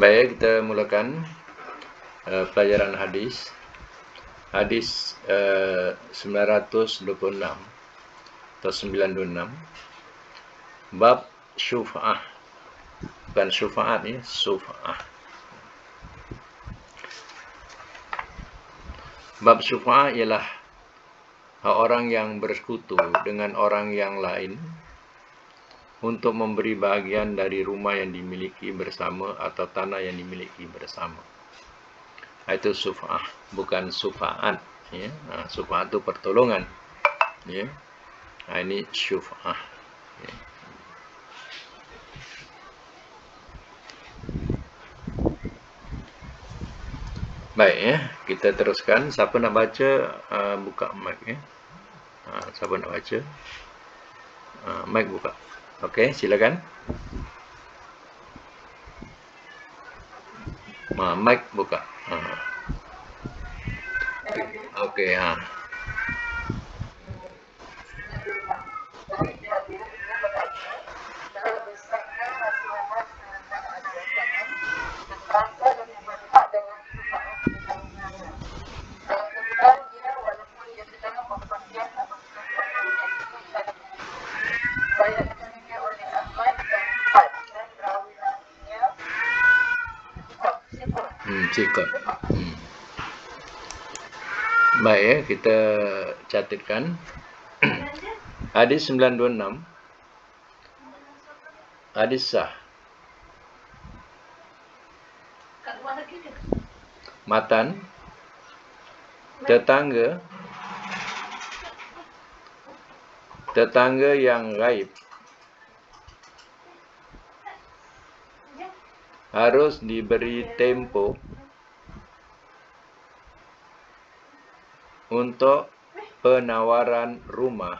Baik, kita mulakan pelajaran hadis. Hadis 926 atau 926. Bab syufa'ah. Bukan syufa'at ya, syufa'ah. Bab syufa'ah ialah orang yang bersekutu dengan orang yang lain untuk memberi bahagian dari rumah yang dimiliki bersama atau tanah yang dimiliki bersama. Itu syufa'ah, bukan syufa'at ya. Syufa'at itu pertolongan ya. Ini syufa'ah ya. Baik ya, kita teruskan. Siapa nak baca, buka mic ya. Siapa nak baca, mic buka. Okey, silakan. Mic buka. Okey, Cikot. Baik ya, kita catatkan. Hadis 926. Hadis sah. Matan, tetangga yang gaib harus diberi tempo untuk penawaran rumah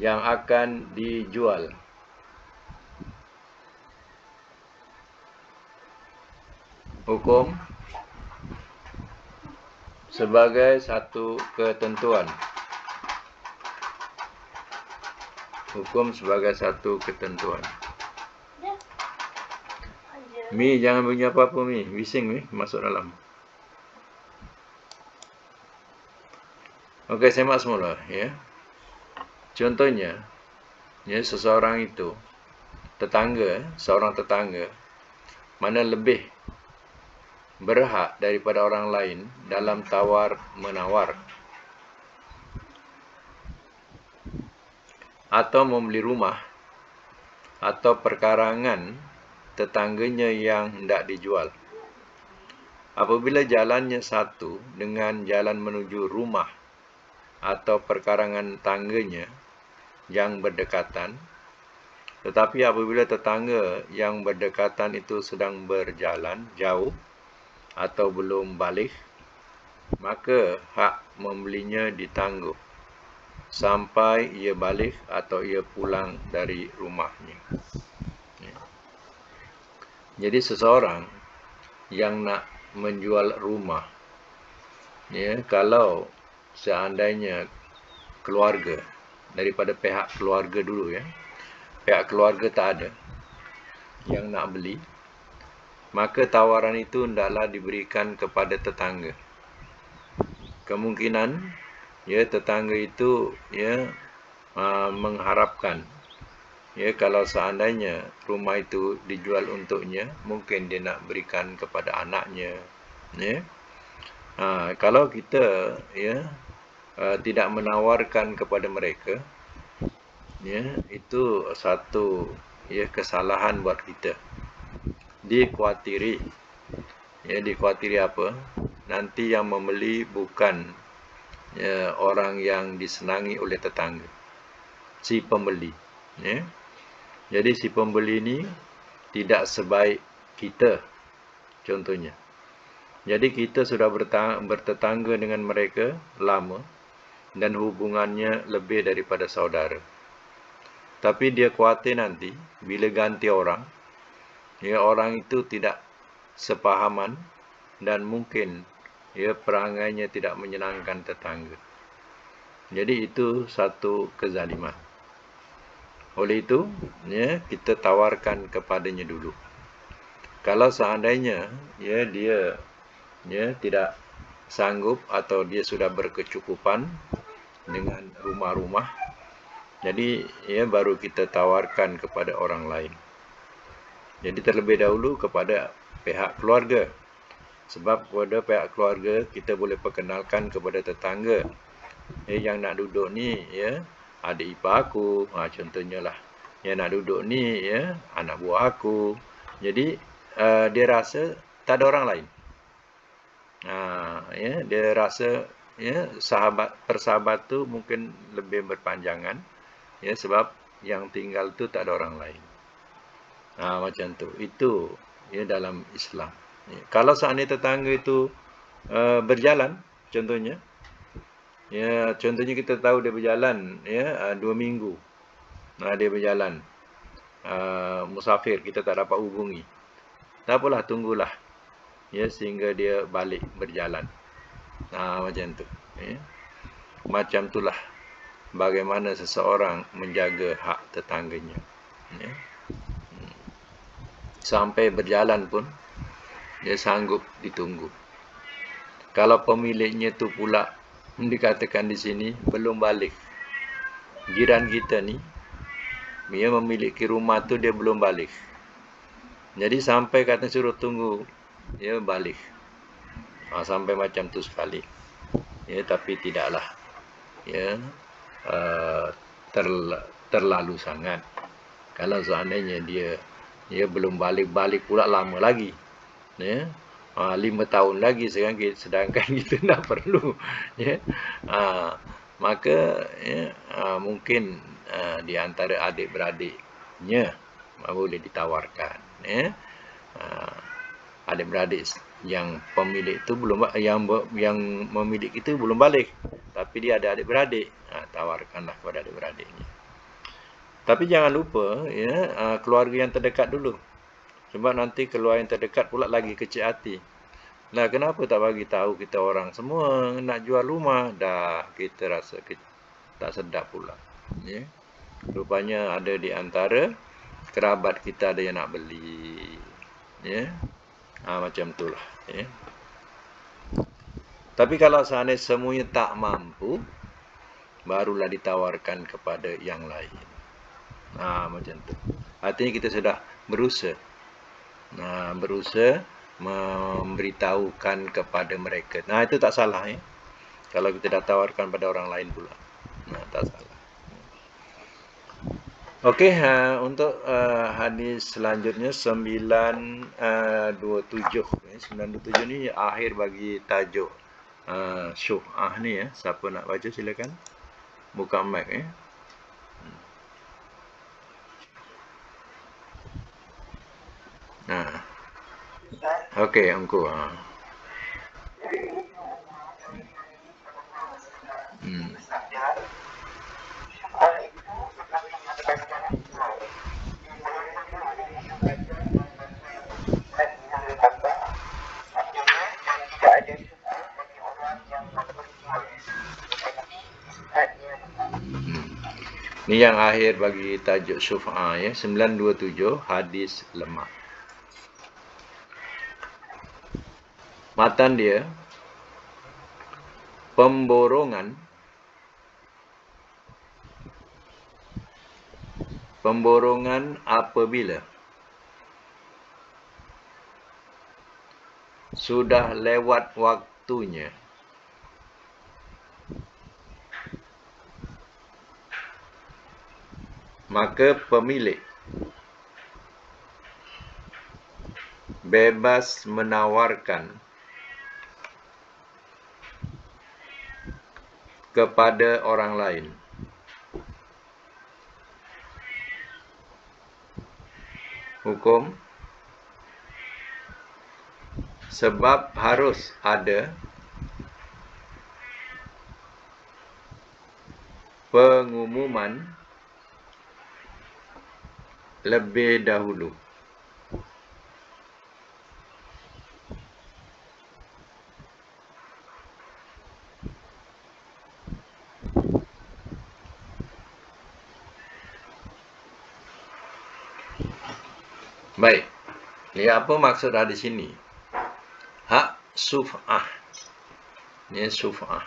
yang akan dijual. Hukum sebagai satu ketentuan. Hukum sebagai satu ketentuan. Mi, jangan bunyi apa-apa Mi. Bising Mi, masuk dalam. Okey, semak semula ya. Contohnya, ya, seseorang itu seorang tetangga mana lebih berhak daripada orang lain dalam tawar-menawar atau membeli rumah atau perkarangan tetangganya yang hendak dijual. Apabila jalannya satu dengan jalan menuju rumah atau perkarangan tangganya yang berdekatan, tetapi apabila tetangga yang berdekatan itu sedang berjalan jauh atau belum balik, maka hak membelinya ditangguh sampai ia balik atau ia pulang dari rumahnya. Jadi seseorang yang nak menjual rumah ya, kalau seandainya keluarga, daripada pihak keluarga dulu ya, pihak keluarga tak ada yang nak beli, maka tawaran itu hendaklah diberikan kepada tetangga. Kemungkinan ya tetangga itu ya mengharapkan ya kalau seandainya rumah itu dijual untuknya, mungkin dia nak berikan kepada anaknya ya. Kalau kita ya tidak menawarkan kepada mereka ya, itu satu ya kesalahan buat kita. Dikuatiri apa? Nanti yang membeli bukan ya, orang yang disenangi oleh tetangga, si pembeli ya. Jadi si pembeli ini tidak sebaik kita contohnya. Jadi kita sudah bertetangga dengan mereka lama dan hubungannya lebih daripada saudara. Tapi dia khawatir nanti bila ganti orang ya, orang itu tidak sepahaman dan mungkin ya perangainya tidak menyenangkan tetangga. Jadi itu satu kezaliman. Oleh itu, ya, kita tawarkan kepadanya dulu. Kalau seandainya ya dia tidak sanggup atau dia sudah berkecukupan dengan rumah-rumah, jadi ya baru kita tawarkan kepada orang lain. Jadi terlebih dahulu kepada pihak keluarga. Sebab kepada pihak keluarga kita boleh perkenalkan kepada tetangga. Yang nak duduk ni ya adik ipar aku, contohnya lah. Yang nak duduk ni ya anak buah aku. Jadi dia rasa tak ada orang lain. Ya, dia rasa ya persahabat tu mungkin lebih berpanjangan ya sebab yang tinggal tu tak ada orang lain. Macam tu. Itu ya dalam Islam. Ya, kalau seandainya tetangga itu berjalan, contohnya kita tahu dia berjalan ya 2 minggu. Dia berjalan musafir, kita tak dapat hubungi. Tak apalah, tunggulah ya sehingga dia balik berjalan. Macam tu ya. Macam itulah bagaimana seseorang menjaga hak tetangganya ya. Sampai berjalan pun dia sanggup ditunggu. Kalau pemiliknya tu pula dikatakan di sini belum balik, jiran kita ni dia memiliki rumah tu dia belum balik, jadi sampai kata suruh tunggu dia balik. Sampai macam tu sekali ya, tapi tidaklah ya terlalu sangat. Kalau seandainya dia belum balik pula lama lagi ya, 5 tahun lagi sedangkan kita tak perlu ya, maka ya, mungkin di antara adik-beradiknya boleh ditawarkan ya. Adik-beradik yang pemilik itu yang memiliki itu belum balik, tapi dia ada adik-beradik, tawarkanlah kepada adik-beradiknya. Tapi jangan lupa ya keluarga yang terdekat dulu. Sebab nanti keluarga yang terdekat pula lagi kecil hati. Kenapa tak bagi tahu kita orang semua nak jual rumah? Dah kita rasa tak sedap pula. Ya. Rupanya ada di antara kerabat kita ada yang nak beli. Ya. Macam itulah. Ya. Tapi kalau seandainya semuanya tak mampu, barulah ditawarkan kepada yang lain. Macam tu. Artinya kita sudah berusaha memberitahukan kepada mereka. Itu tak salah ya. Kalau kita dah tawarkan pada orang lain pula, tak salah. Okey, untuk hadis selanjutnya 927. 927 ni akhir bagi tajuk syuf'ah ni ya. Siapa nak baca silakan. Buka mic ya. Okey, engkau. Ini yang akhir bagi tajuk syuf'ah ya, 927 hadis lemah. Matan dia pemborongan apabila sudah lewat waktunya maka pemilik bebas menawarkan kepada orang lain. Hukum sebab harus ada pengumuman lebih dahulu. Baik. Ya, apa maksud hadis ini? Hak syuf'ah. Ya, syuf'ah.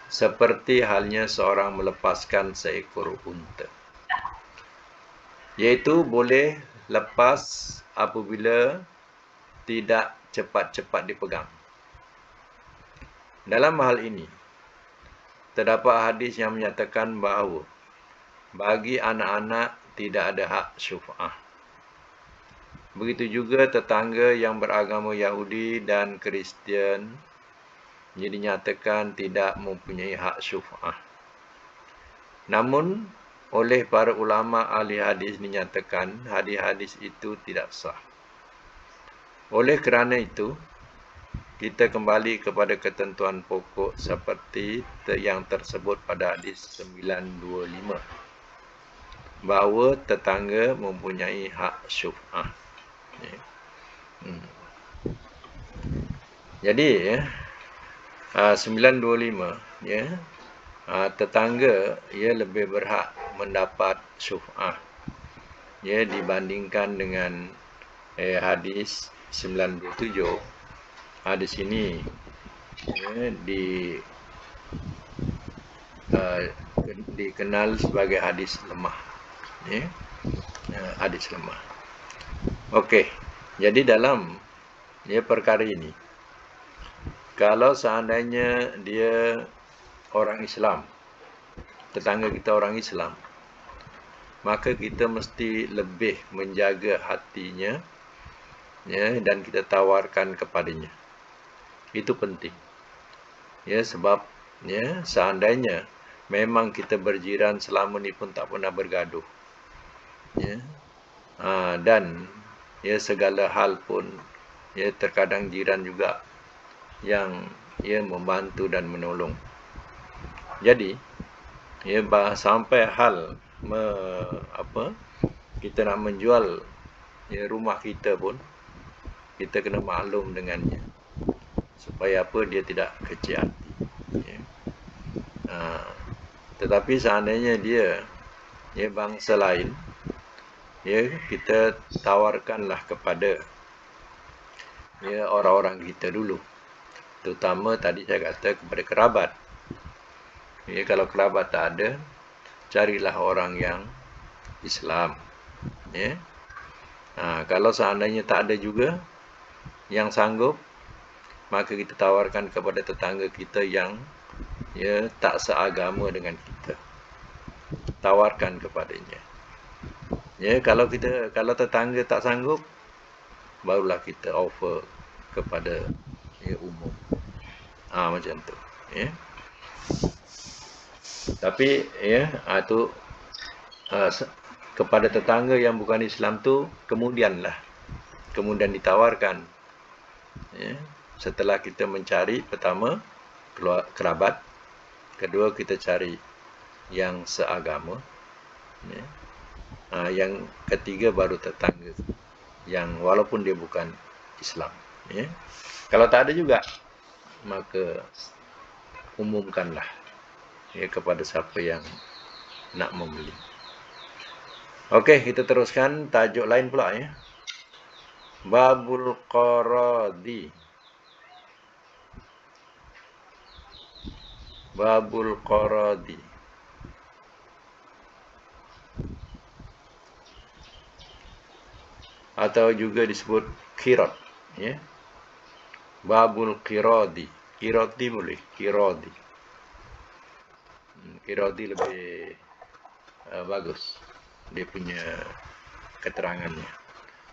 Seperti halnya seorang melepaskan seekor unta. Yaitu boleh lepas apabila tidak cepat-cepat dipegang. Dalam hal ini, terdapat hadis yang menyatakan bahawa bagi anak-anak tidak ada hak syuf'ah. Begitu juga tetangga yang beragama Yahudi dan Kristian dinyatakan tidak mempunyai hak syuf'ah. Namun, oleh para ulama ahli hadis dinyatakan hadis-hadis itu tidak sah. Oleh kerana itu, kita kembali kepada ketentuan pokok seperti yang tersebut pada hadis 925. Bahawa tetangga mempunyai hak syuf'ah. Jadi, 925, tetangga lebih berhak mendapat syuf'ah dibandingkan dengan hadis 927. Hadis ini dikenal sebagai hadis lemah. Hadis lemah. Okey, jadi dalam perkara ini, kalau seandainya dia orang Islam, tetangga kita orang Islam, maka kita mesti lebih menjaga hatinya dan kita tawarkan kepadanya. Itu penting. Sebab seandainya memang kita berjiran selama ni pun tak pernah bergaduh. Dan segala hal pun terkadang jiran juga yang membantu dan menolong. Jadi sampai hal kita nak menjual rumah kita pun kita kena maklum dengannya, supaya dia tidak kecil hati. Tetapi seandainya dia bangsa lain, kita tawarkanlah kepada orang-orang kita dulu. Terutama tadi saya kata kepada kerabat. Kalau kerabat tak ada, carilah orang yang Islam. Kalau seandainya tak ada juga yang sanggup, maka kita tawarkan kepada tetangga kita yang tak seagama dengan kita. Tawarkan kepadanya. Kalau tetangga tak sanggup, barulah kita offer kepada umum. Macam tu. Tapi tu kepada tetangga yang bukan Islam tu kemudian ditawarkan. Setelah kita mencari, pertama kerabat, kedua kita cari yang seagama, yang ketiga baru tetangga yang walaupun dia bukan Islam. Kalau tak ada juga, maka umumkanlah kepada siapa yang nak membeli. Okey, kita teruskan tajuk lain pula. Babul qaradi. Babul qaradi. Atau juga disebut qirat. Babul qiradi. Qiradi boleh. Qiradi. Qiradi lebih bagus dia punya keterangannya.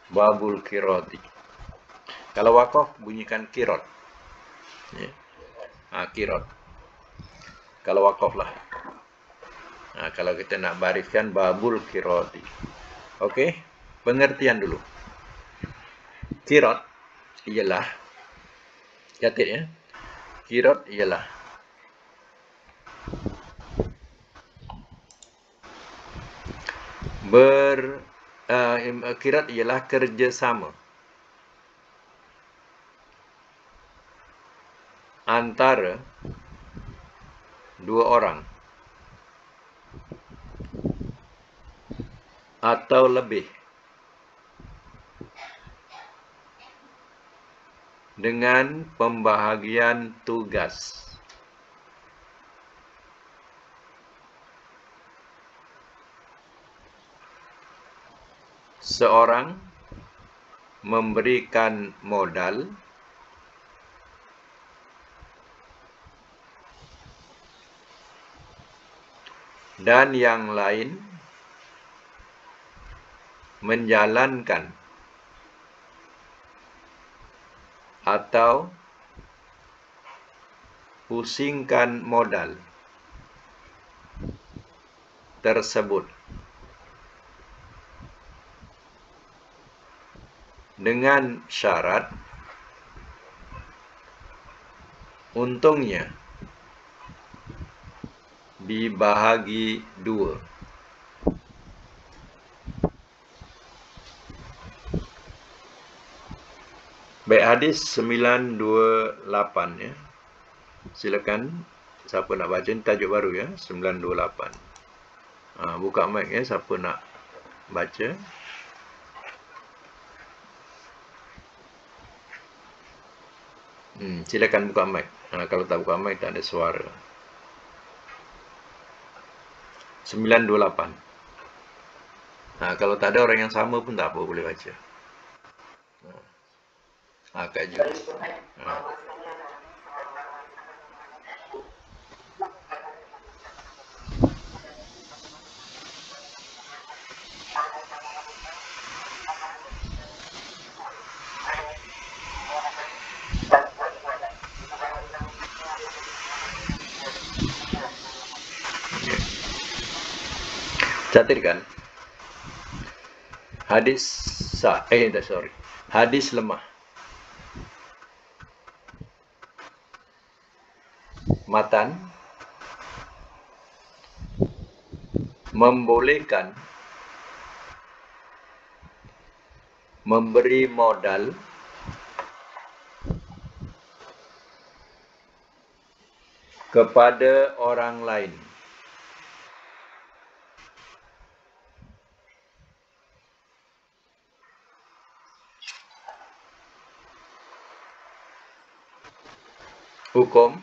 Babul qiradi. Kalau waqaf bunyikan qirat. Qirat. Kalau waqaf lah. Kalau kita nak bariskan babul qiradi. Okey, pengertian dulu. Qirat ialah, catat Qirat ialah qirat ialah kerjasama antara dua orang atau lebih dengan pembahagian tugas. Seorang memberikan modal dan yang lain menjalankan atau pusingkan modal tersebut dengan syarat untungnya dibahagi 2. Baik, hadis 928 ya. Silakan siapa nak baca, ni tajuk baru ya, 928. Buka mic ya siapa nak baca. Silakan buka mic. Kalau tak buka mic tak ada suara. 928. Kalau tak ada orang yang sama pun tak apa, boleh baca. Kak Ju. Catatkan. Hadis lemah. Matan membolehkan memberi modal kepada orang lain hukum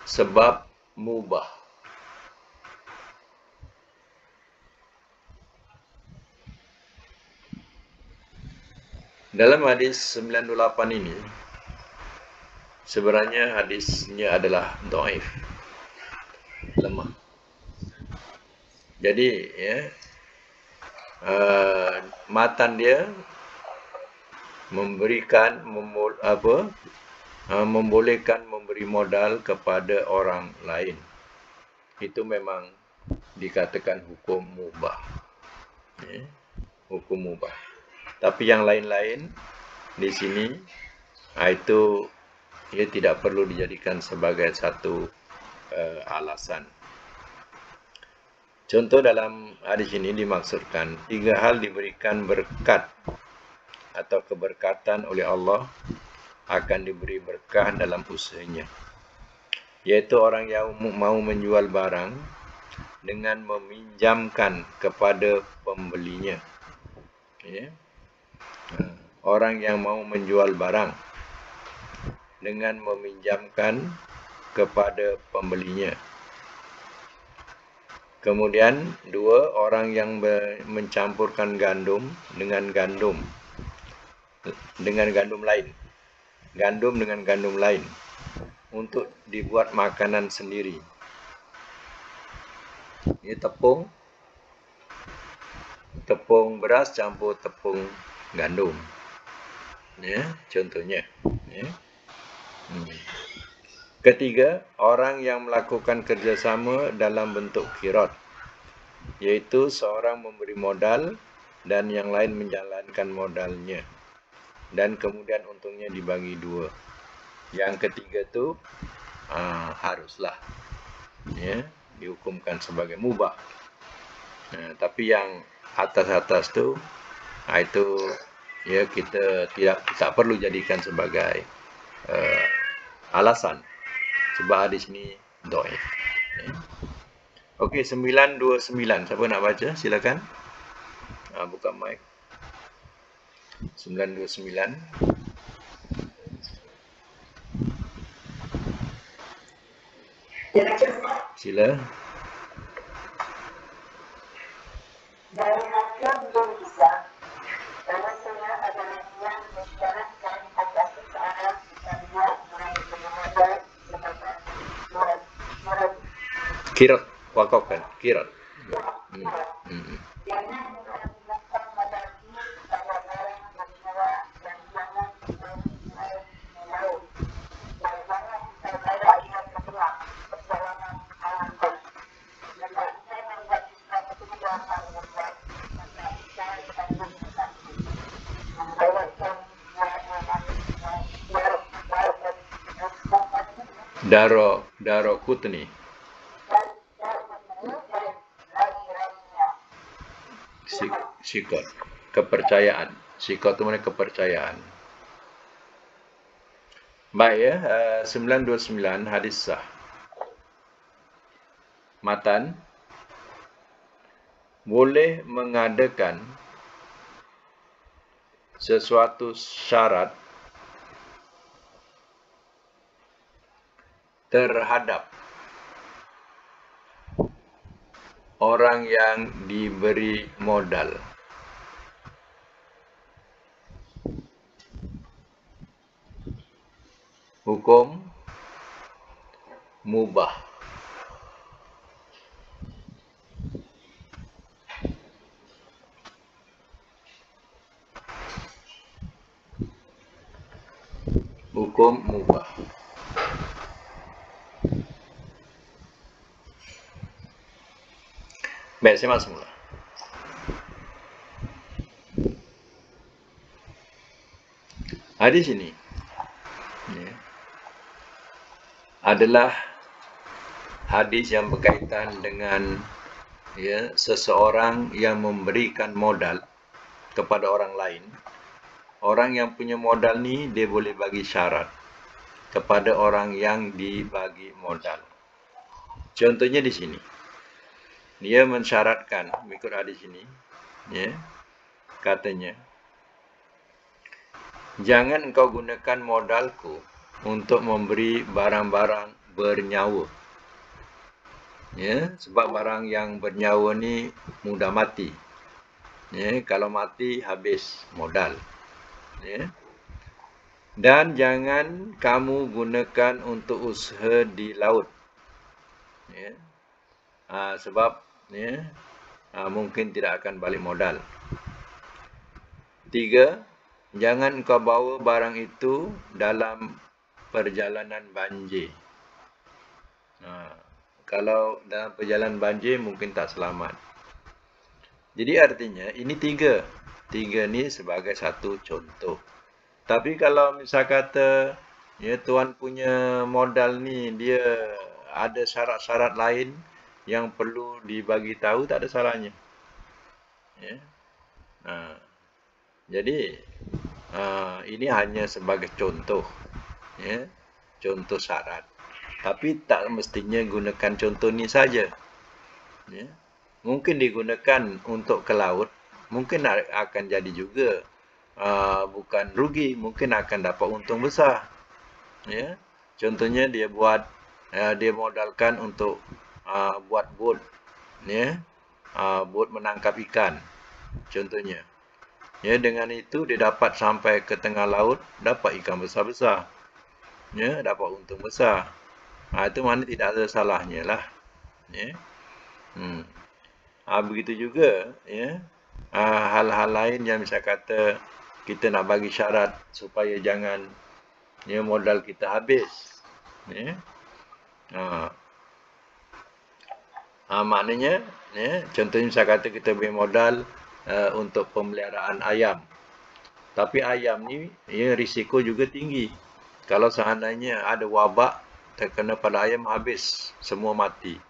sebab mubah. Dalam hadis 928 ini sebenarnya hadisnya adalah dhaif, lemah. Jadi ya, matan dia memberikan membolehkan memberi modal kepada orang lain. Itu memang dikatakan hukum mubah. Ya, hukum mubah. Tapi yang lain-lain di sini itu ia tidak perlu dijadikan sebagai satu alasan. Contoh dalam hadis ini dimaksudkan 3 hal diberikan berkat atau keberkatan oleh Allah, akan diberi berkah dalam usahanya, yaitu orang yang mau menjual barang dengan meminjamkan kepada pembelinya. Ya. Orang yang mau menjual barang dengan meminjamkan kepada pembelinya. Kemudian 2, orang yang mencampurkan gandum dengan gandum lain. Gandum dengan gandum lain untuk dibuat makanan sendiri. Ini tepung beras campur tepung gandum. Ya, contohnya. Ya. Ketiga, orang yang melakukan kerjasama dalam bentuk qirat, yaitu seorang memberi modal dan yang lain menjalankan modalnya, dan kemudian untungnya dibagi 2. Yang ketiga tu haruslah ya dihukumkan sebagai mubah. Tapi yang atas-atas tu itu ya kita tak perlu jadikan sebagai alasan, sebab hadis ni dhaif. Ya. Okey, 929. Siapa nak baca? Silakan. Buka mic. 929. Sila. Dari hasil belum bisa, karena saya adalah yang mensyaratkan agar seseorang bisa buat modal sebagai murid. Kirat, wakafkan, kirat. Jangan menggunakan modal ini pada barang berjiwa dan jangan dibawa di laut. Dan jangan terbawa ia ke belah perjalanan alam baik. Jika saya membuat sesuatu yang membuat maka saya akan membuat membawakan Daro Kutni. Sikot, kepercayaan. Sikot itu mana kepercayaan. Baik ya, 929 hadis sah. Matan boleh mengadakan sesuatu syarat terhadap orang yang diberi modal. Hukum mubah. Hukum mubah. Baik, saya masuk mula. Hadis ini adalah hadis yang berkaitan dengan seseorang yang memberikan modal kepada orang lain. Orang yang punya modal ni dia boleh bagi syarat kepada orang yang dibagi modal. Contohnya di sini. Dia mensyaratkan mengikut hadis ini, katanya, jangan engkau gunakan modalku untuk memberi barang-barang bernyawa. Sebab barang yang bernyawa ni mudah mati. Kalau mati habis modal. Dan jangan kamu gunakan untuk usaha di laut. Sebab mungkin tidak akan balik modal. 3, jangan kau bawa barang itu dalam perjalanan banjir. Kalau dalam perjalanan banjir mungkin tak selamat. Jadi artinya ini 3. 3 ni sebagai satu contoh. Tapi kalau misal kata tuan punya modal ni dia ada syarat-syarat lain yang perlu dibagi tahu, tak ada salahnya. Jadi ini hanya sebagai contoh, contoh syarat. Tapi tak mestinya gunakan contoh ni saja. Mungkin digunakan untuk ke laut, mungkin akan jadi juga bukan rugi, mungkin akan dapat untung besar. Contohnya dia modalkan untuk buat bot, bot menangkap ikan, contohnya. Dengan itu dia dapat sampai ke tengah laut, dapat ikan besar-besar, dapat untung besar. Itu mana tidak ada salahnya lah. Begitu juga, hal-hal lain yang misal kata kita nak bagi syarat supaya jangan modal kita habis. Maknanya, contohnya misal kata kita beri modal untuk pemeliharaan ayam. Tapi ayam ni risiko juga tinggi. Kalau seandainya ada wabak terkena pada ayam, habis, semua mati.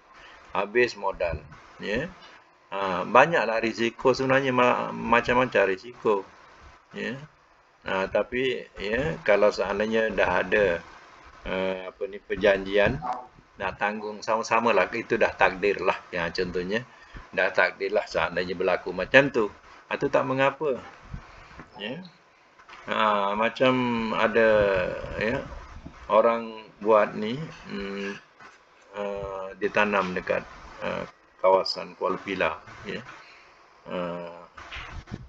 Habis modal. Banyaklah risiko sebenarnya, macam-macam risiko. Tapi kalau seandainya dah ada perjanjian, nak tanggung sama-sama lah, itu dah takdir lah. Contohnya dah takdir lah seandainya berlaku macam tu, itu tak mengapa. Macam ada orang buat ni, ditanam dekat kawasan Kuala Pilah. Ya.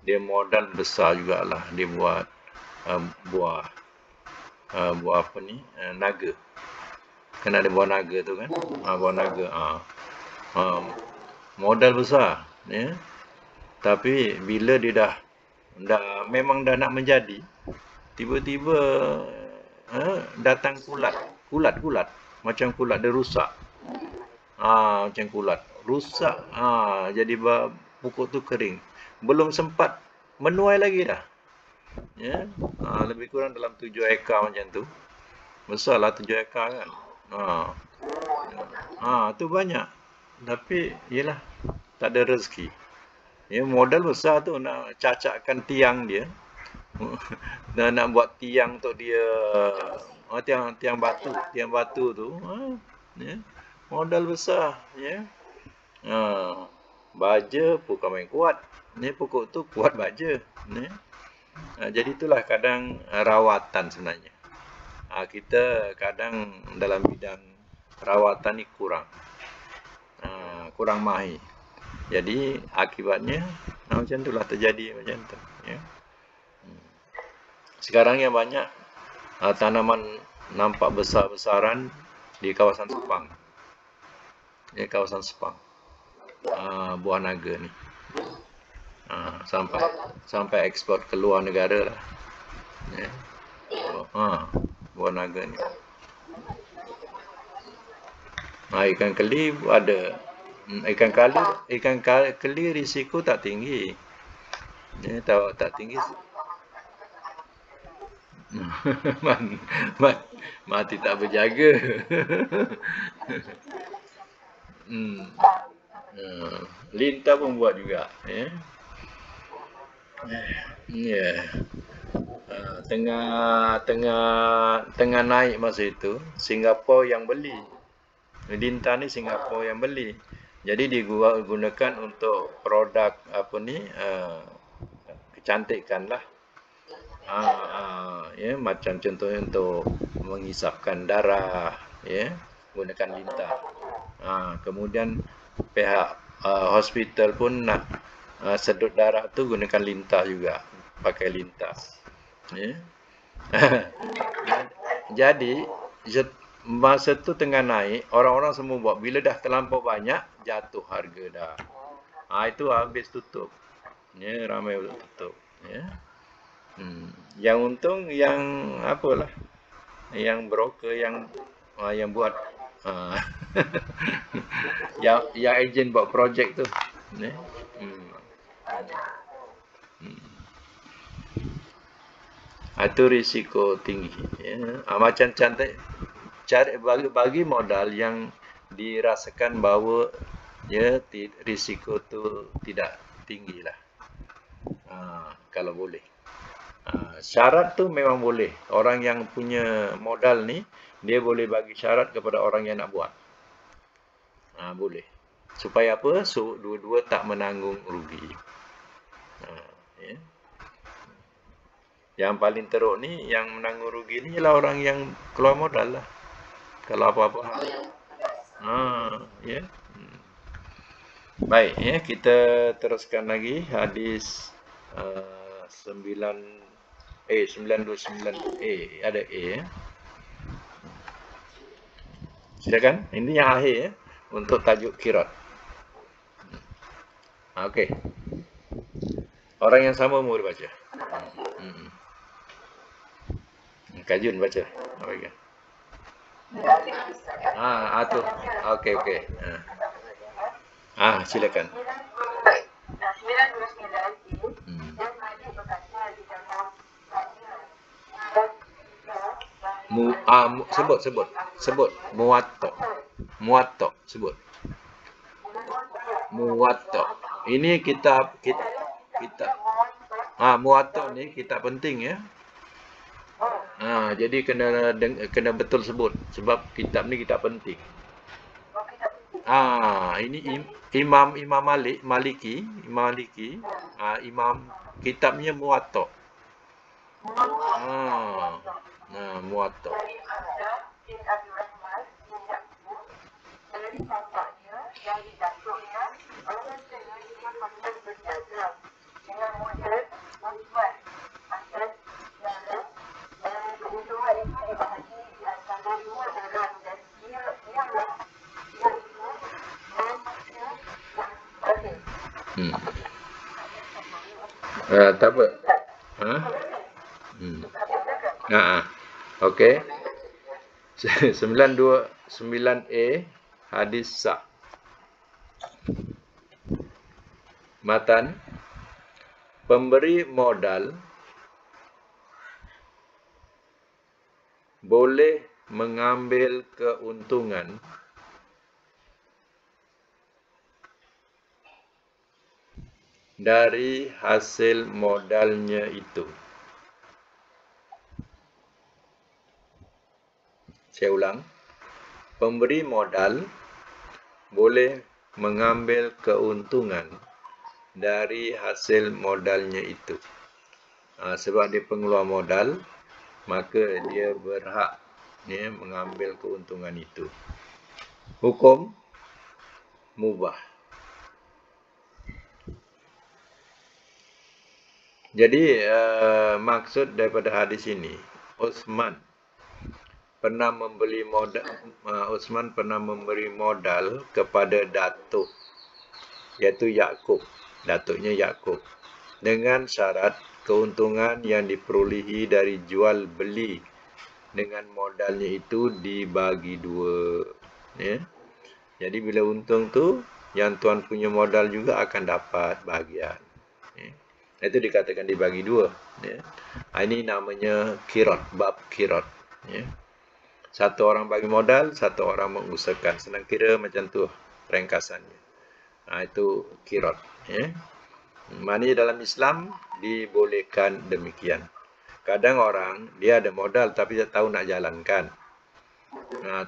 Dia modal besar jugalah dia buat buah apa ni, naga. Kan ada buah naga tu kan, buah naga. Modal besar, ya. Tapi bila dia dah memang dah nak menjadi, tiba-tiba datang kulat macam kulat dia rusak. Macam kulat rusak, jadi pokok tu kering, belum sempat menuai lagi dah, ya. Lebih kurang dalam 7 ekar macam tu, besarlah 7 ekar kan. Tu banyak, tapi yelah tak ada rezeki. Ya, modal besar tu nak cacakkan tiang dia. Dan nak buat tiang untuk dia, tiang batu tu, ya, modal besar, ya. Baja bukan main kuat. Ni pokok tu kuat baja, ya. Jadi itulah kadang rawatan sebenarnya. Kita kadang dalam bidang rawatan ni kurang mahir. Jadi akibatnya macam itulah terjadi macam tu, ya. Sekarang yang banyak tanaman nampak besar-besaran di kawasan Sepang. Ya, kawasan Sepang. Buah naga ni. Sampai ekspor ke luar negara lah. Ya. Buah naga ni. Ikan keli ada. Ikan keli risiko tak tinggi. Ya, tak tinggi. Mati tak berjaga. Lintah pun buat juga, ya. Tengah naik masa itu, Singapura yang beli. Lintah ni Singapura yang beli. Jadi digunakan untuk produk apa ni, kecantikan lah. Ya, macam contohnya untuk mengisapkan darah, ya, gunakan lintah. Kemudian pihak hospital pun nak sedut darah tu gunakan lintah juga, pakai lintah, ya. Jadi masa tu tengah naik, orang-orang semua buat. Bila dah terlampau banyak, jatuh harga dah. Itu habis tutup. Ya, ramai tutup, ya. Yang untung yang apalah, yang broker yang buat yang ejen buat projek tu, ya. Itu risiko tinggi, ya. Macam cantik bagi modal yang dirasakan bahawa ya risiko tu tidak tinggi lah, kalau boleh. Syarat tu memang boleh. Orang yang punya modal ni, dia boleh bagi syarat kepada orang yang nak buat. Boleh. Supaya apa? Dua-dua tak menanggung rugi. Ya. Yang paling teruk ni, yang menanggung rugi ni ialah orang yang keluar modal lah. Kalau apa-apa. Ya. Baik, ya, kita teruskan lagi hadis 929A, ada A, ya. Silakan. Ini yang akhir, ya, untuk tajuk Qirat. Okey. Orang yang sama boleh baca. Kajun baca. Okey. Tu. Okey. Silakan. Sebut muwatta sebut muwatta. Ini kitab muwatta ni kitab penting, ya. Jadi kena betul sebut, sebab kitab ni kitab penting. Ini Imam Maliki, Imam kitabnya Muwatta. Muwatta. yang dijatuhnya oleh seluruh konten berdagang dengan modal Osman atas nama dan keuntungan itu dibahagi di antara dua orang dan ialah iaitu manusia yang terakhir. Tak apa. Okey. 929A hadis sah. Matan, pemberi modal boleh mengambil keuntungan dari hasil modalnya itu. Saya ulang. Pemberi modal boleh mengambil keuntungan dari hasil modalnya itu. Sebab dia pengeluar modal, maka dia berhak mengambil keuntungan itu. Hukum mubah. Jadi maksud daripada hadis ini, Utsman pernah memberi modal kepada datuk, iaitu Yakub, datuknya Yakub, dengan syarat keuntungan yang diperolehi dari jual beli dengan modalnya itu dibagi dua. Jadi bila untung tu, yang tuan punya modal juga akan dapat bahagian. Itu dikatakan dibagi dua. Ini namanya kirot, bab kirot. Satu orang bagi modal, satu orang mengusahakan. Senang kira macam tu ringkasannya. Itu kirot. Maknanya dalam Islam dibolehkan demikian. Kadang orang dia ada modal tapi tak tahu nak jalankan.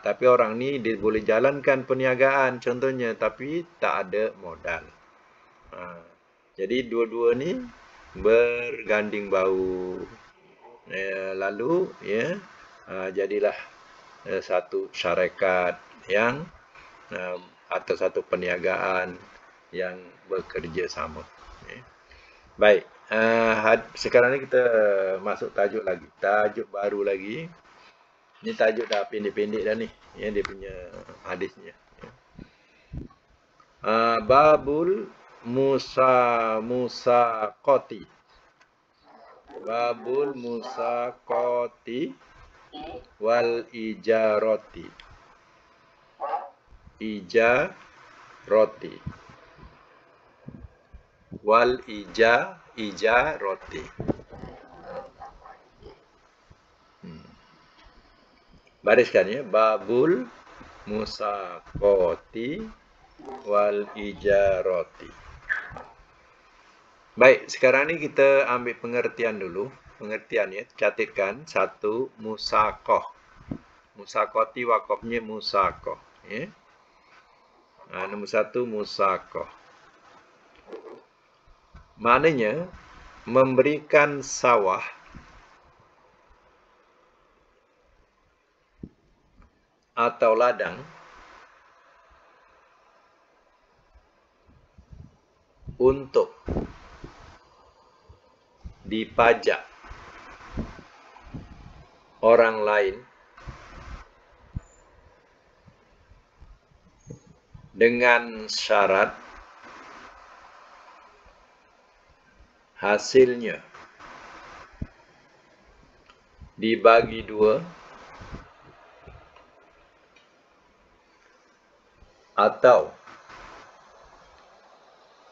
Tapi orang ni dia boleh jalankan perniagaan contohnya tapi tak ada modal. Jadi dua-dua ni berganding bahu. Lalu jadilah satu syarikat yang atau satu perniagaan yang bekerja sama. Baik, sekarang ni kita masuk tajuk lagi, tajuk baru lagi. Ni tajuk dah pendek-pendek dah ni, dia punya hadisnya. Babul musaqati. Babul musaqati wal ijarati. Ijarati. Wal ijarati. Bariskan ya. Babul musaqati wal ijarati. Baik, sekarang ni kita ambil pengertian dulu. Pengertian ya, catatkan satu musaqah. Musaqati wakafnya musaqah. Nombor satu musaqah. Maknanya memberikan sawah atau ladang untuk dipajak orang lain dengan syarat hasilnya dibagi dua atau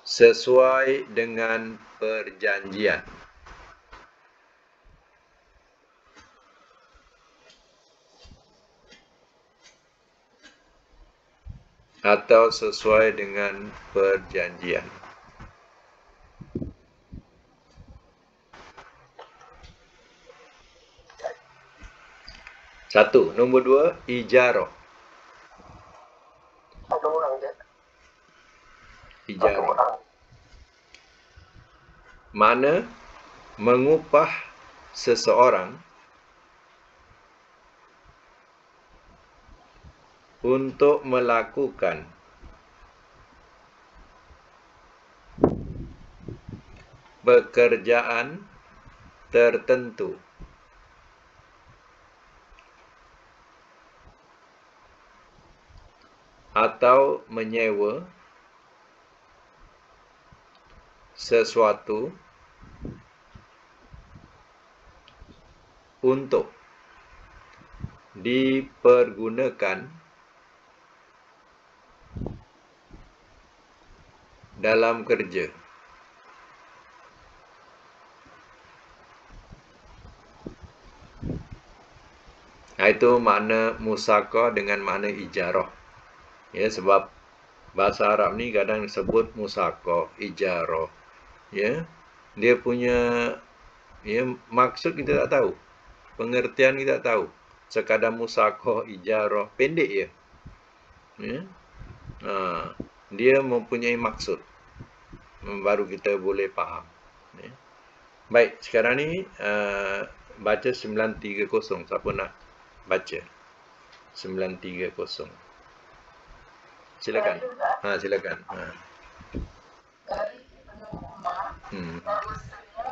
sesuai dengan perjanjian. Atau sesuai dengan perjanjian. Satu. Nombor dua, ijarah. Ijarah. Mana mengupah seseorang untuk melakukan pekerjaan tertentu atau menyewa sesuatu untuk dipergunakan dalam kerja. Itu makna musaqah dengan makna ijarah. Ya, sebab bahasa Arab ni kadang sebut musaqah, ijarah. Ya, dia punya maksud kita tak tahu. Pengertian kita tak tahu. Sekadar musaqah, ijarah, pendek je. Ya. Dia mempunyai maksud. Baru kita boleh faham. Ya. Baik, sekarang ni baca 930. Siapa nak baca? 930. Silakan. Silakan. Dari Ibnu Umar, bahawasanya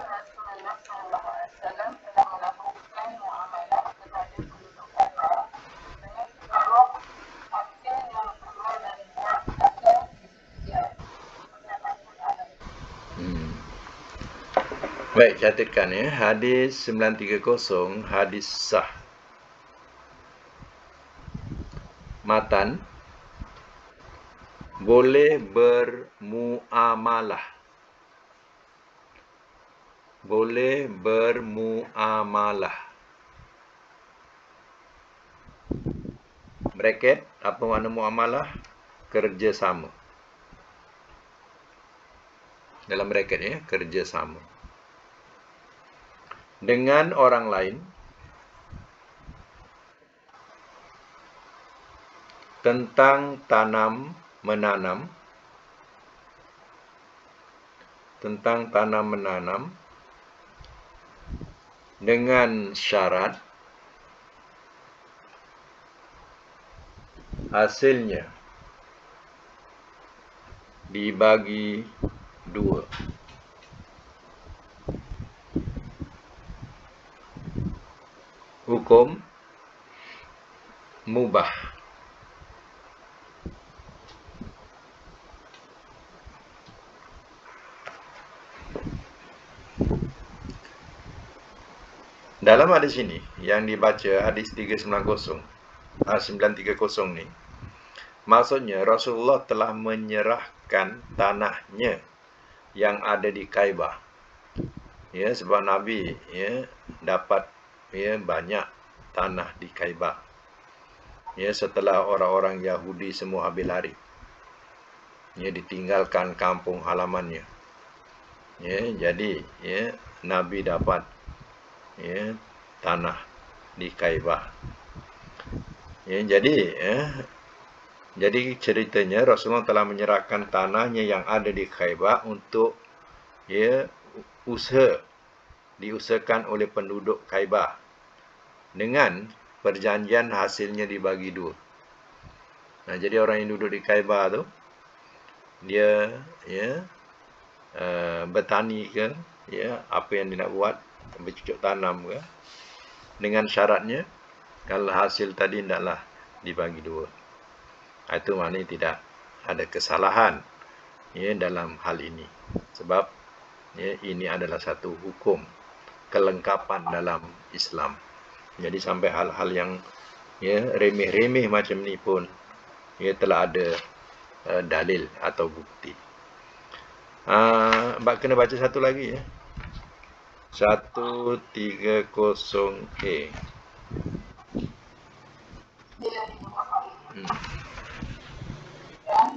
Rasulullah SAW telah melakukan muamalah kepada penduduk Kaabah dengan separuh hasil yang keluar dari buah atau biji-bijian. Baik, catatkan ya. Hadis 930, hadis sah. Matan, boleh bermuamalah. Boleh bermuamalah. Bracket, apa makna muamalah? Kerjasama. Dalam bracket ya, kerjasama. Dengan orang lain tentang tanam-menanam, dengan syarat hasilnya dibagi 2. Hukum mubah. Dalam hadis ini yang dibaca, hadis 930 ni, maksudnya Rasulullah telah menyerahkan tanahnya yang ada di Kaabah. Ya, sebab Nabi dapat banyak tanah di Kaabah. Ya, setelah orang-orang Yahudi semua habis lari. Ya, ditinggalkan kampung halamannya. Ya, jadi Nabi dapat tanah di Kaabah. Ya, jadi ceritanya Rasulullah telah menyerahkan tanahnya yang ada di Kaabah untuk diusahakan oleh penduduk Kaabah dengan perjanjian hasilnya dibagi 2. Nah, jadi orang yang duduk di Kaabah tu dia bertani ke, apa yang dia nak buat, bercucuk tanam ke, dengan syaratnya kalau hasil tadi hendaklah dibagi 2. Itu maknanya tidak ada kesalahan dalam hal ini, sebab ini adalah satu hukum kelengkapan dalam Islam. Jadi sampai hal-hal yang remeh-remeh macam ni pun telah ada dalil atau bukti. Kena baca satu lagi ya. 130A. Dan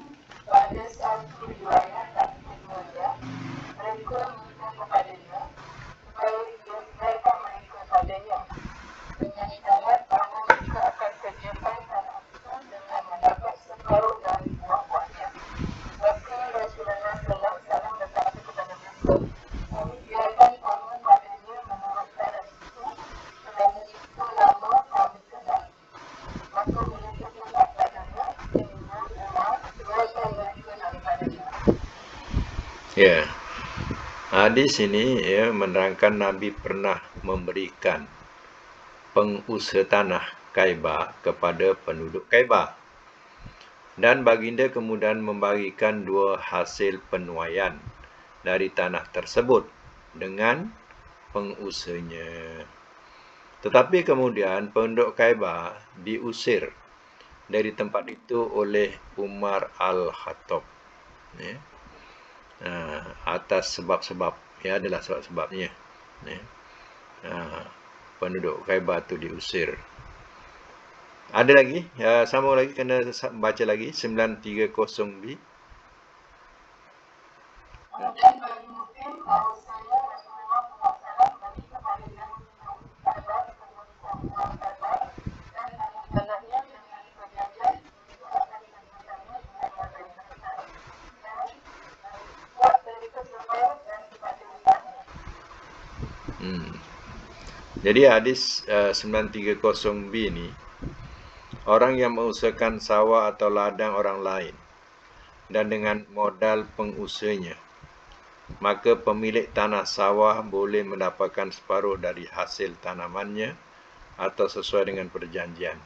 pada satu riwayat dari keduanya, mereka meminta kepadanya supaya dia biarkan mereka padanya dengan syarat bahawa mereka akan kerjakan tanah itu dengan mendapat separuh dari buah-buahnya. Maka Rasulullah SAW berkata kepada mereka, kami biarkan kamu padanya menurut tanah itu selama itu lama kami kenal. Maka mereka tetap padanya dengan Umar biarkan mereka daripadanya. Ya. Hadis ini ya menerangkan Nabi pernah memberikan pengusaha tanah Kaibah kepada penduduk Kaibah. Dan baginda kemudian membagikan 2 hasil penuaian dari tanah tersebut dengan pengusahanya. Tetapi kemudian penduduk Kaibah diusir dari tempat itu oleh Umar Al-Khattab. Ya. Atas sebab-sebab, ya adalah sebab-sebabnya. Ya. Penduduk Kaibah itu diusir. Ada lagi, sama lagi, kena baca lagi 930B. Kemudian bagi Muslim, bahwasanya Rasulullah SAW bagi kepada yang Kaibah di pengurus Kaibah dan tanah-tanahnya dengan perjanjian itu akan diberikannya kepada mereka dan buat dari keseluruhan dan dibagi-bagikannya. Jadi hadis 930B ini, orang yang mengusahakan sawah atau ladang orang lain dan dengan modal pengusahanya, maka pemilik tanah sawah boleh mendapatkan separuh dari hasil tanamannya atau sesuai dengan perjanjian.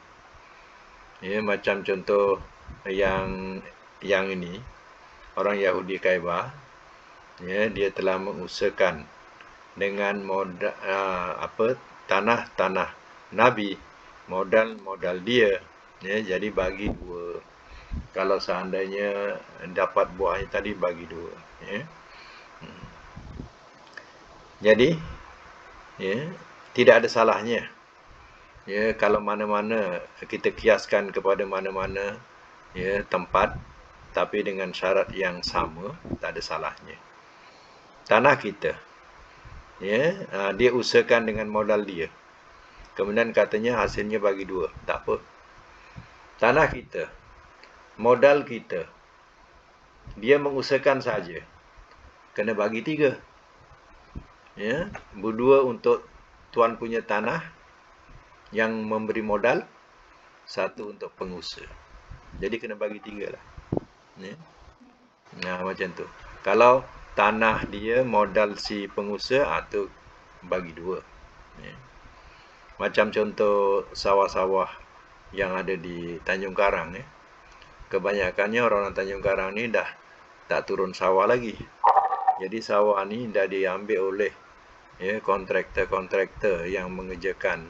Ya, macam contoh yang ini, orang Yahudi Kaibah, ya, dia telah mengusahakan dengan modal tanah Nabi, modal dia, ya, jadi bagi 2. Kalau seandainya dapat buahnya tadi, bagi 2, ya. Jadi, ya, tidak ada salahnya, ya, kalau mana-mana kita kiaskan kepada mana-mana, ya, tempat, tapi dengan syarat yang sama, tak ada salahnya. Tanah kita, ya, dia usahakan dengan modal dia, kemudian katanya hasilnya bagi 2, tak apa. Tanah kita, modal kita, dia mengusahakan saja, kena bagi 3. Ya, berdua untuk tuan punya tanah yang memberi modal, 1 untuk pengusaha. Jadi kena bagi 3 lah. Ya. Macam tu. Kalau tanah dia modal si pengusaha, tu bagi 2. Ya. Macam contoh sawah-sawah yang ada di Tanjung Karang, ya. Kebanyakannya orang Tanjung Karang ni dah tak turun sawah lagi. Jadi sawah ni dah diambil oleh, ya, kontraktor yang mengerjakan,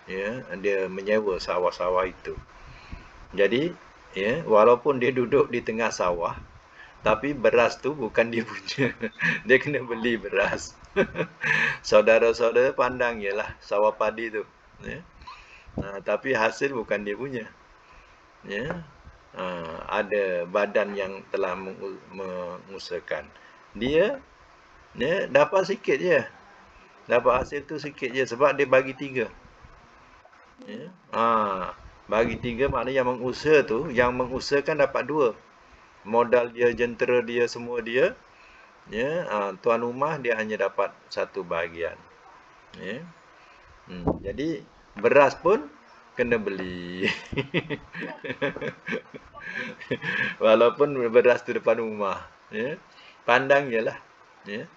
ya, dia menyewa sawah-sawah itu. Jadi, ya, walaupun dia duduk di tengah sawah, tapi beras tu bukan dia punya. Dia kena beli beras. Saudara-saudara pandang ialah sawah padi tu, ya. Tapi hasil bukan dia punya, ya. Ada badan yang telah mengusahakan. Dia, ya, dapat sikit je. Dapat hasil tu sikit je sebab dia bagi 3. Ya. Bagi 3 maknanya yang mengusaha tu, yang mengusahakan dapat 2. Modal dia, jentera dia, semua dia. Ya, tuan rumah dia hanya dapat 1 bahagian. Ya. Jadi beras pun kena beli. Walaupun beras tu depan rumah, ya. Pandang je lah, ya.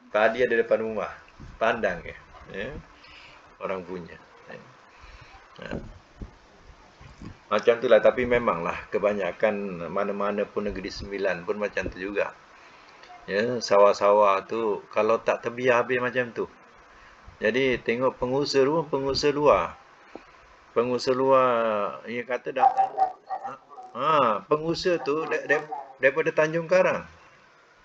Padi ada depan rumah, pandang je, ya. Orang punya, ya. Macam tu lah. Tapi memanglah kebanyakan mana-mana pun negeri 9 pun macam tu juga, ya. Sawah-sawah tu kalau tak terbiar habis macam tu. Jadi tengok pengusaha luar, pengusaha luar, ia kata datang, pengusaha tu daripada Tanjung Karang.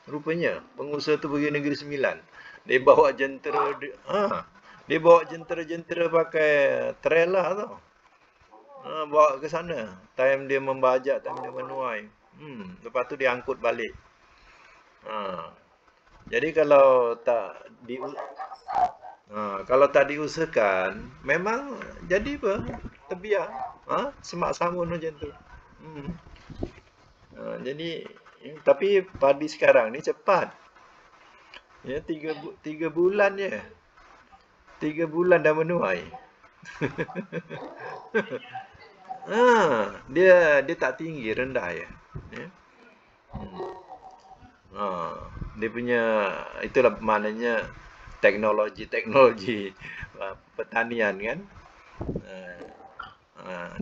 Rupanya pengusaha tu pergi negeri 9. Dia bawa jentera, dia bawa jentera pakai trailer tau. Bawa ke sana. Time dia membajak, time dia menuai. Lepas tu dia angkut balik. Jadi kalau tak diusahakan, memang jadi apa? Terbiar. Semak samun macam tu. Jadi, tapi padi sekarang ni cepat. Ya, 3 bulan je. 3 bulan dah menuai. Dia tak tinggi, rendah ya. Ya. Dia punya, itulah maknanya teknologi pertanian kan.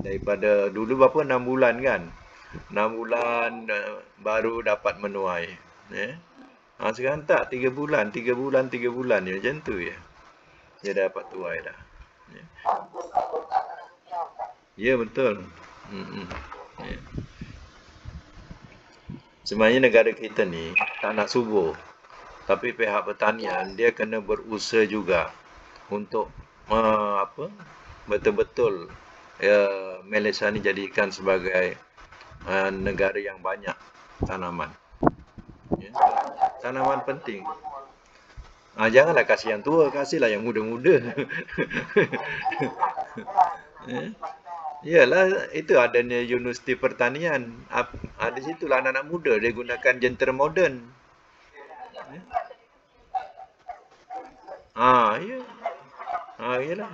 Daripada dulu berapa 6 bulan kan. 6 bulan baru dapat menuai. Sekarang tak 3 bulan, 3 bulan, 3 bulan ya, macam tu ya. Dia dapat tuai dah. Ya betul. Ya. Sebenarnya negara kita ni tak nak subur. Tapi pihak pertanian dia kena berusaha juga untuk betul-betul Malaysia ni jadikan sebagai negara yang banyak tanaman. Ya. Tanaman penting. Janganlah kasih yang tua, kasihlah yang muda-muda. Yalah, itu adanya Universiti Pertanian. Di situlah anak-anak muda dia gunakan jentera moden. Ya. Yalah.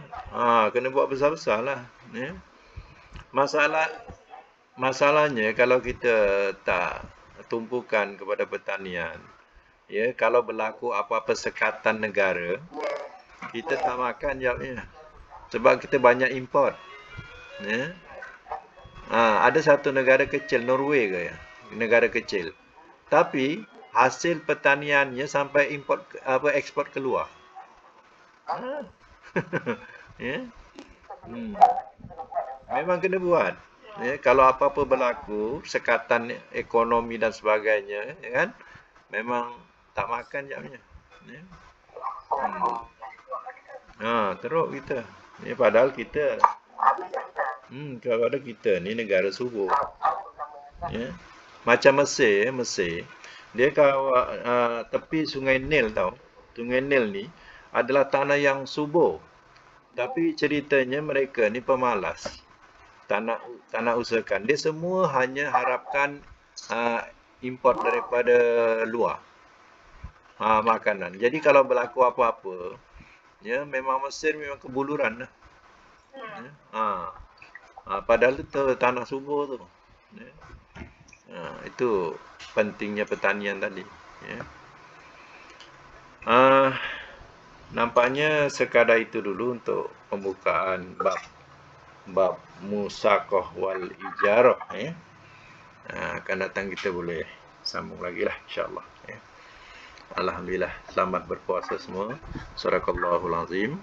Kena buat besar-besar lah. Ya. Masalahnya kalau kita tak tumpukan kepada pertanian, ya, kalau berlaku apa-apa sekatan negara, kita tak makan jawabnya. Sebab kita banyak import. Ya. Ada satu negara kecil, Norway ke ya? Negara kecil. Tapi hasil pertaniannya sampai import ekspor keluar. Ya. Memang kena buat. Ya, kalau apa-apa berlaku, sekatan ekonomi dan sebagainya, ya kan? Memang tak makan japnya. Ya. Teruk kita. Ya, padahal kita ni negara subur. Ya. Macam Mesir, dia kalau tepi Sungai Nil tau. Sungai Nil ni adalah tanah yang subur. Tapi ceritanya mereka ni pemalas. Tak nak usahakan. Dia semua hanya harapkan import daripada luar. Makanan. Jadi kalau berlaku apa-apa, ya memang Mesir memang kebuluran lah. Padahal itu tanah subur tu. Ya. Itu pentingnya pertanian tadi. Ya. Nampaknya sekadar itu dulu untuk pembukaan bab musaqah wal ijarah. Ya. Akan datang kita boleh sambung lagi lah insyaAllah. Ya. Alhamdulillah, selamat berpuasa semua. Sadaqallahul azim.